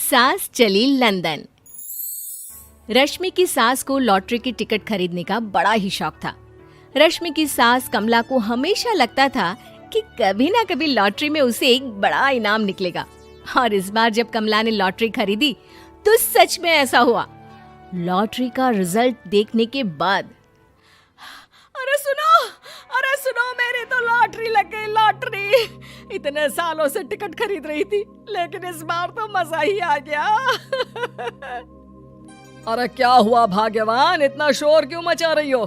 सास चली लंदन। रश्मि की सास को लॉटरी की टिकट खरीदने का बड़ा ही शौक था। रश्मि की सास कमला को हमेशा लगता था कि कभी ना कभी लॉटरी में उसे एक बड़ा इनाम निकलेगा। और इस बार जब कमला ने लॉटरी खरीदी तो सच में ऐसा हुआ। लॉटरी का रिजल्ट देखने के बाद अरे सुनो मेरी तो लॉटरी लग गई, लॉटरी। इतने सालों से टिकट खरीद रही थी लेकिन इस बार तो मजा ही आ गया। अरे क्या हुआ भाग्यवान, इतना शोर क्यों मचा रही हो?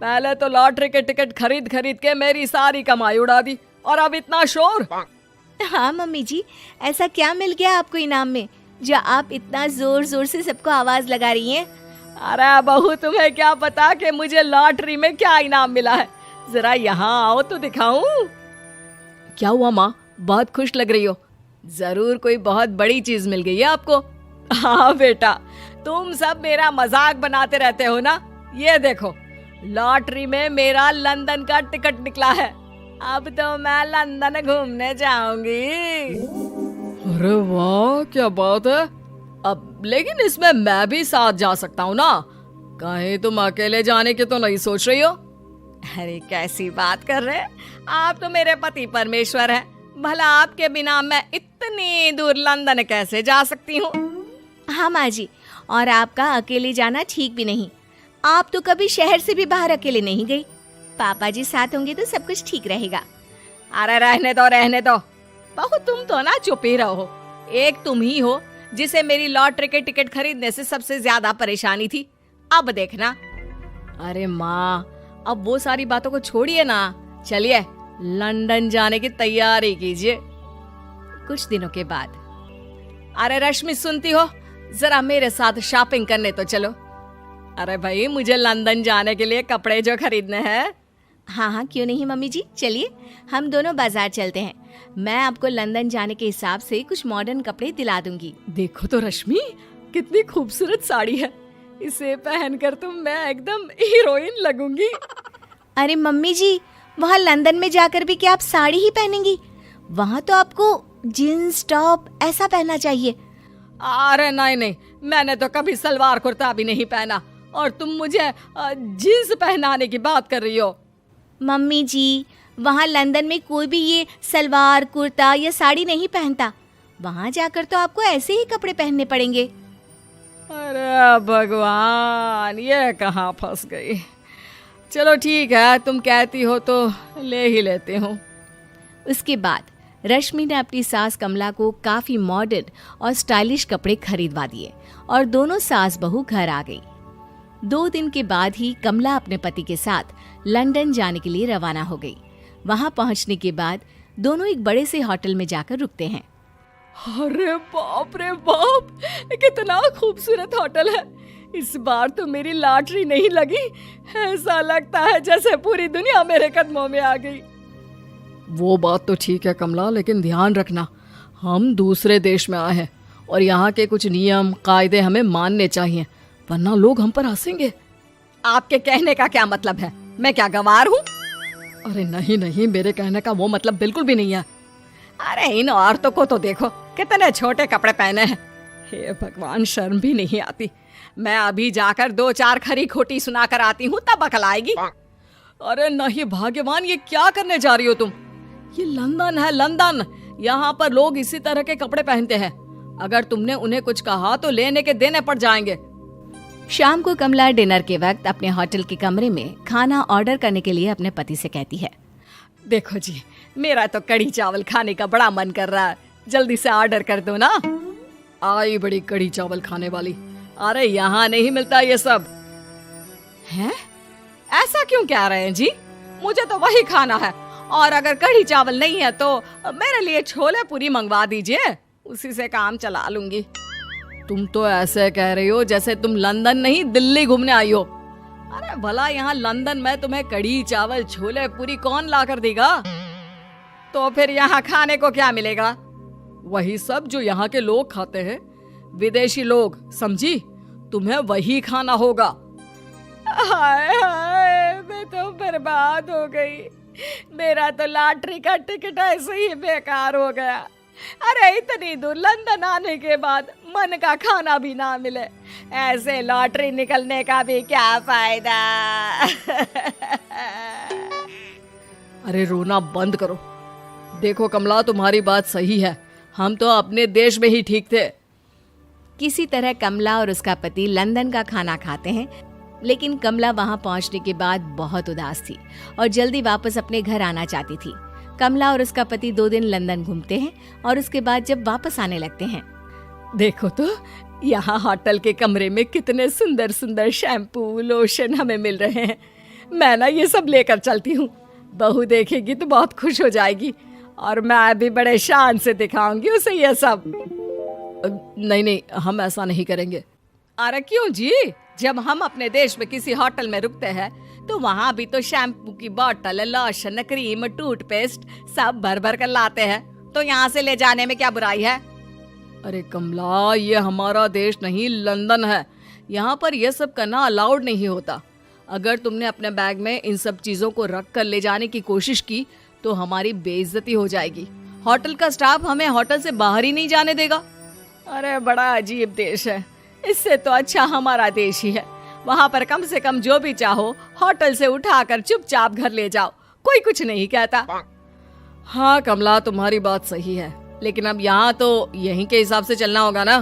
पहले तो लॉटरी के टिकट खरीद खरीद के मेरी सारी कमाई उड़ा दी और अब इतना शोर। हाँ मम्मी जी, ऐसा क्या मिल गया आपको इनाम में जो आप इतना जोर जोर से सबको आवाज लगा रही हैं? अरे बहू, तुम्हें क्या पता कि मुझे लॉटरी में क्या इनाम मिला है। जरा यहाँ आओ तो दिखाऊं। क्या हुआ माँ, बहुत खुश लग रही हो? जरूर कोई बहुत बड़ी चीज मिल गई है आपको। हाँ बेटा, तुम सब मेरा मजाक बनाते रहते हो ना। ये देखो, लॉटरी में मेरा लंदन का टिकट निकला है। अब तो मैं लंदन घूमने जाऊंगी। अरे वाह, क्या बात है। अब लेकिन इसमें मैं भी साथ जा सकता हूँ ना? कहीं तुम अकेले जाने की तो नहीं सोच रही हो? अरे कैसी बात कर रहे हैं आप, तो मेरे पति परमेश्वर हैं। भला आपके बिना मैं इतनी दूर लंदन कैसे जा सकती हूँ? हाँ माँ जी, और आपका अकेले जाना ठीक भी नहीं। आप तो कभी शहर से भी बाहर अकेले नहीं गई। पापा जी साथ होंगे तो सब कुछ ठीक रहेगा। अरे रहने दो बहू, तुम तो ना चुप ही रहो। एक तुम ही हो जिसे मेरी लॉटरी के टिकट खरीदने से सबसे ज्यादा परेशानी थी। अब देखना। अरे माँ, अब वो सारी बातों को छोड़िए ना, चलिए लंदन जाने की तैयारी कीजिए। कुछ दिनों के बाद, अरे रश्मि सुनती हो, जरा मेरे साथ शॉपिंग करने तो चलो। अरे भाई, मुझे लंदन जाने के लिए कपड़े जो खरीदने हैं। हाँ हाँ, क्यों नहीं मम्मी जी, चलिए हम दोनों बाजार चलते हैं। मैं आपको लंदन जाने के हिसाब से कुछ मॉडर्न कपड़े दिला दूंगी। देखो तो रश्मि, कितनी खूबसूरत साड़ी है। इसे पहनकर तो मैं एकदम हीरोइन लगूंगी। अरे मम्मी जी, वहाँ लंदन में जाकर भी क्या आप साड़ी ही पहनेंगी? वहाँ तो आपको जीन्स टॉप ऐसा पहनना चाहिए। अरे नहीं, मैंने तो कभी सलवार कुर्ता भी नहीं पहना और तुम मुझे जीन्स पहनाने की बात कर रही हो। मम्मी जी, वहाँ लंदन में कोई भी ये सलवार कुर्ता या साड़ी नहीं पहनता। वहाँ जाकर तो आपको ऐसे ही कपड़े पहनने पड़ेंगे। अरे भगवान, ये कहाँ फंस गई। चलो ठीक है, तुम कहती हो तो ले ही लेती हूँ। उसके बाद रश्मि ने अपनी सास कमला को काफी मॉडर्न और स्टाइलिश कपड़े खरीदवा दिए और दोनों सास बहू घर आ गई। 2 दिन के बाद ही कमला अपने पति के साथ लंदन जाने के लिए रवाना हो गई। वहां पहुंचने के बाद दोनों एक बड़े से होटल में जाकर रुकते हैं। अरे बाप रे बाप, कितना खूबसूरत होटल है। इस बार तो मेरी लॉटरी नहीं लगी। ऐसा लगता है जैसे पूरी दुनिया मेरे कदमों में आ गई। वो बात तो ठीक है कमला, लेकिन ध्यान रखना, हम दूसरे देश में आए हैं और यहाँ के कुछ नियम कायदे हमें मानने चाहिए, वरना लोग हम पर हंसेंगे। आपके कहने का क्या मतलब है? मैं क्या गंवार हूँ? अरे नहीं, मेरे कहने का वो मतलब बिल्कुल भी नहीं है। अरे इन औरतों को तो देखो, कितने छोटे कपड़े पहने हैं। हे भगवान, शर्म भी नहीं आती। मैं अभी जाकर 2-4 खरी खोटी सुना कर आती हूँ, तब अकल आएगी। अरे नहीं भाग्यवान, ये क्या करने जा रही हो तुम? ये लंदन है, लंदन। यहाँ पर लोग इसी तरह के कपड़े पहनते हैं। अगर तुमने उन्हें कुछ कहा तो लेने के देने पड़ जाएंगे। शाम को कमला डिनर के वक्त अपने होटल के कमरे में खाना ऑर्डर करने के लिए अपने पति से कहती है। देखो जी, मेरा तो कढ़ी चावल खाने का बड़ा मन कर रहा है, जल्दी से ऑर्डर कर दो ना। आई बड़ी कढ़ी चावल खाने वाली। अरे यहाँ नहीं मिलता ये सब। हैं? ऐसा क्यों कह रहे हैं जी? मुझे तो वही खाना है, और अगर कढ़ी चावल नहीं है तो मेरे लिए छोले पूरी मंगवा दीजिए, उसी से काम चला लूंगी। तुम तो ऐसे कह रही हो जैसे तुम लंदन नहीं दिल्ली घूमने आई हो। अरे भला यहाँ लंदन में तुम्हें कढ़ी चावल छोले पूरी कौन ला कर देगा? तो फिर यहाँ खाने को क्या मिलेगा? वही सब जो यहाँ के लोग खाते हैं, विदेशी लोग, समझी? तुम्हें वही खाना होगा। हाय हाय, मैं तो बर्बाद हो गई। मेरा तो लॉटरी का टिकट ऐसे ही बेकार हो गया। अरे इतनी दूर लंदन आने के बाद मन का खाना भी ना मिले, ऐसे लॉटरी निकलने का भी क्या फायदा। अरे रोना बंद करो। देखो कमला, तुम्हारी बात सही है, हम तो अपने देश में ही ठीक थे। किसी तरह कमला और उसका पति लंदन का खाना खाते हैं, लेकिन कमला वहां पहुंचने के बाद बहुत उदास थी और जल्दी वापस अपने घर आना चाहती थी। कमला और उसका पति 2 दिन लंदन घूमते हैं और उसके बाद जब वापस आने लगते हैं, देखो तो यहाँ होटल के कमरे में कितने सुंदर सुंदर शैम्पू लोशन हमें मिल रहे हैं। मैं ना ये सब लेकर चलती हूँ, बहू देखेगी तो बहुत खुश हो जाएगी और मैं भी बड़े शान से दिखाऊंगी उसे ये सब। नहीं नहीं, हम ऐसा नहीं करेंगे। अरे क्यों जी, जब हम अपने देश में किसी होटल में रुकते हैं तो वहाँ भी तो शैम्पू की बोतल, लोशन, क्रीम, टूथपेस्ट सब भर भर कर लाते हैं, तो यहाँ से ले जाने में क्या बुराई है। अरे कमला, ये हमारा देश नहीं लंदन है, यहाँ पर यह सब करना अलाउड नहीं होता। अगर तुमने अपने बैग में इन सब चीजों को रख कर ले जाने की कोशिश की तो हमारी बेइज्जती हो जाएगी। होटल का स्टाफ हमें होटल से बाहर ही नहीं जाने देगा। अरे बड़ा अजीब देश है, इससे तो अच्छा हमारा देश ही है। वहाँ पर कम से कम जो भी चाहो होटल से उठाकर चुपचाप घर ले जाओ, कोई कुछ नहीं कहता। हाँ कमला, तुम्हारी बात सही है, लेकिन अब यहाँ तो यहीं के हिसाब से चलना होगा ना।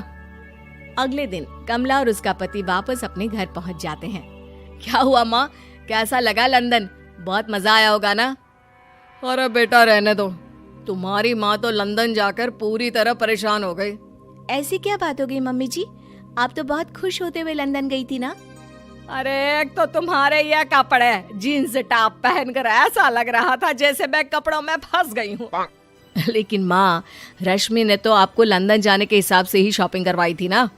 अगले दिन कमला और उसका पति वापस अपने घर पहुंच जाते हैं। क्या हुआ माँ, कैसा लगा लंदन? बहुत मजा आया होगा ना? अरे बेटा रहने दो, तुम्हारी माँ तो लंदन जाकर पूरी तरह परेशान हो गई। ऐसी क्या बात हो गई मम्मी जी? आप तो बहुत खुश होते हुए लंदन गई थी ना? अरे एक तो तुम्हारे ये कपड़े, जीन्स टॉप पहनकर ऐसा लग रहा था जैसे मैं कपड़ों में फंस गई हूँ। लेकिन माँ, रश्मि ने तो आपको लंदन जाने के हिसाब से ही शॉपिंग करवाई थी ना?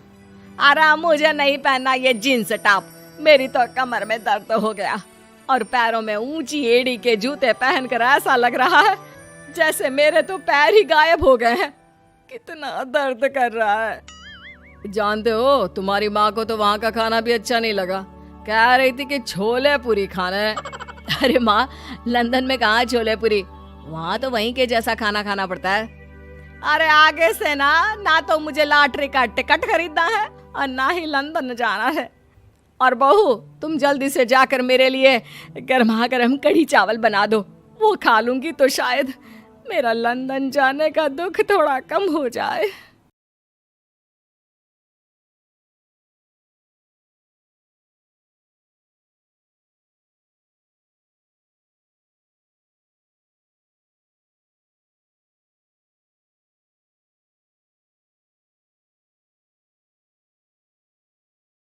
अरे मुझे नहीं पहनना ये जीन्स टॉप, मेरी तो कमर में दर्द हो गया और पैरों में ऊंची एड़ी के जूते पहनकर ऐसा लग रहा है जैसे मेरे तो पैर ही गायब हो गए हैं। कितना दर्द कर रहा है। जानते हो, तुम्हारी माँ को तो वहाँ का खाना भी अच्छा नहीं लगा, कह रही थी कि छोले पूरी खाना है। अरे माँ, लंदन में कहाँ छोले पूरी, वहाँ तो वहीं के जैसा खाना खाना पड़ता है। अरे आगे से ना तो मुझे लॉटरी का टिकट खरीदना है और ना ही लंदन जाना है। और बहू, तुम जल्दी से जाकर मेरे लिए गर्मा गर्म कढ़ी चावल बना दो, वो खा लूंगी तो शायद मेरा लंदन जाने का दुख थोड़ा कम हो जाए।